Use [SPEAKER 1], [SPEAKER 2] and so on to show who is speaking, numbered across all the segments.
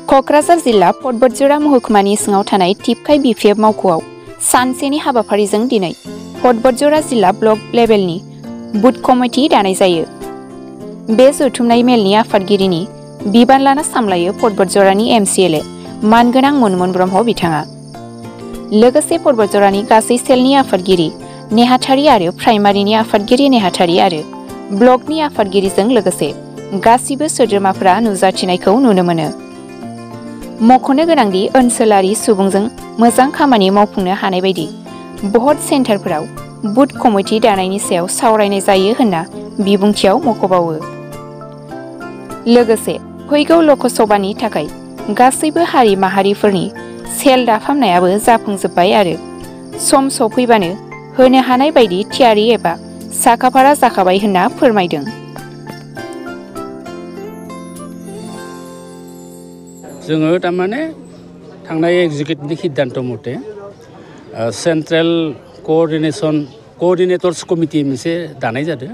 [SPEAKER 1] क'क्राझार जिल्ला पटबर्जरा महकुमानि सिङाव थानाय टिपकाइ बिपिएफ मावख'आव सानसेनि हाबाफारिजों दिनै पटबर्जरा जिल्ला ब्लक लेभेलनि बुथ कमिटि दानाय जायो। बे जथुमनाय मेलनि आफादगिरिनि बिबान लाना सामलायो पटबर्जरानि एमसिएलए मानगोनां मनमोहन ब्रह्म बिथाङा। लोगोसे पटबर्जरानि गासै सेलनि आफादगिरि नेहाथारि आरो प्राइमारिनि आफादगिरि नेहाथारि आरो ब्लकनि आफादगिरिजों लोगोसे गासिबो सोद्रोमाफोरा नुजाथिनायखौ नुनो मोनो। मख'नो गोनांदि ओनसोलारि सुबुंजों मोजां खामानि मावफुंनो हानाय बायदि भट सेन्टारफोराव बुथ कमिटि दानायनि सायाव सावरायनाय जायो होनना बिबुंथियाव मख'बावो। लोगोसे फैगौ लकसभानि थाखाय गासैबो हारि माहारिफोरनि सेल दाफामनायाबो जाफुंजोब्बाय आरो सम सफैबानो होनो हानाय बायदि थियारि एबा साखाफारा जाखाबाय होनना फोरमायदों।
[SPEAKER 2] जोङो तारमाने थांनाय एग्जिकिउटिभनि सिद्धान्त मथे सेन्ट्रेल कोअर्डिनेटर्स कमिटि मोनसे दानाय जादों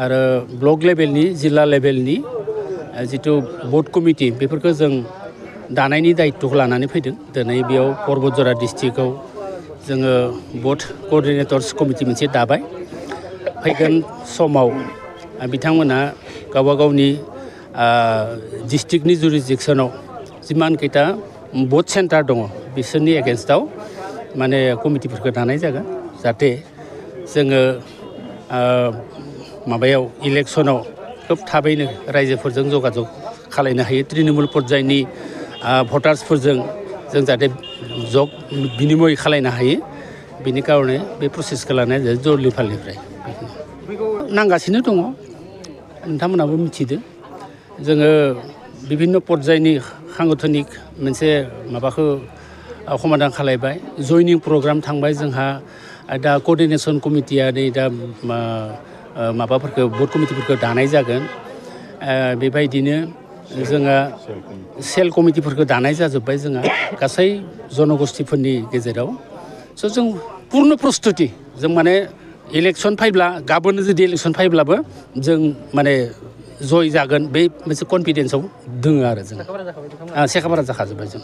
[SPEAKER 2] आरो ब्लक लेभेलनि जिल्ला लेभेलनि जितु भट कमिटि बेफोरखौ जों दानायनि दायित्वखौ लानानै फैदों। दिनै बेयाव पटबर्जरा डिस्ट्रिक्टआव जोङो भट कोअर्डिनेटर्स कमिटि मोनसे दाबाय। फैगोन समाव बिथांमोना गावबा गावनि डिस्ट्रिक्टनि जुरिसडिक्सनाव जिमान खैथा भट सेन्टार दङ बिसोरनि एगेन्स्टआव माने कमिटिफोरखौ दानाय जागोन जाहाथे जोङो माबायाव इलेक्सनाव खोब थाबैनो रायजोफोरजों जगाजग खालामनो हायो। तृणमूल पर्यायनि भटार्सफोरजों जों जाहाथे जग बिनिमय खालामनो हायो बेनि कारणे बे प्रसेसखौ लानाय जायो जरलिफालनिफ्राय नांगासिनो दङ। नोंथांमोनाबो मिथिदों जोङो बिभिन्न पर्यायनि सांगठनिक मोनसे माबाखौ समाधान खालामबाय। जयनिं प्रग्राम थांबाय जोंहा दा कोअर्डिनेसन कमिटिया नै दा माबाफोरखौ भट कमिटिफोरखौ दानाय जागोन। बेबायदिनो जोङो सेल कमिटिफोरखौ दानाय जाजोब्बाय जोंहा गासै जनगोष्ठीफोरनि गेजेराव। स' जों पुर्ण प्रस्तुति जों माने इलेक्सन फैब्ला गाबोन जुदि इलेक्सन फैब्लाबो जों माने जय जागोन बे मोनसे कनफिडेन्सआव दोङो आरो जों सेखाफारा जाखाजोब्बाय जों।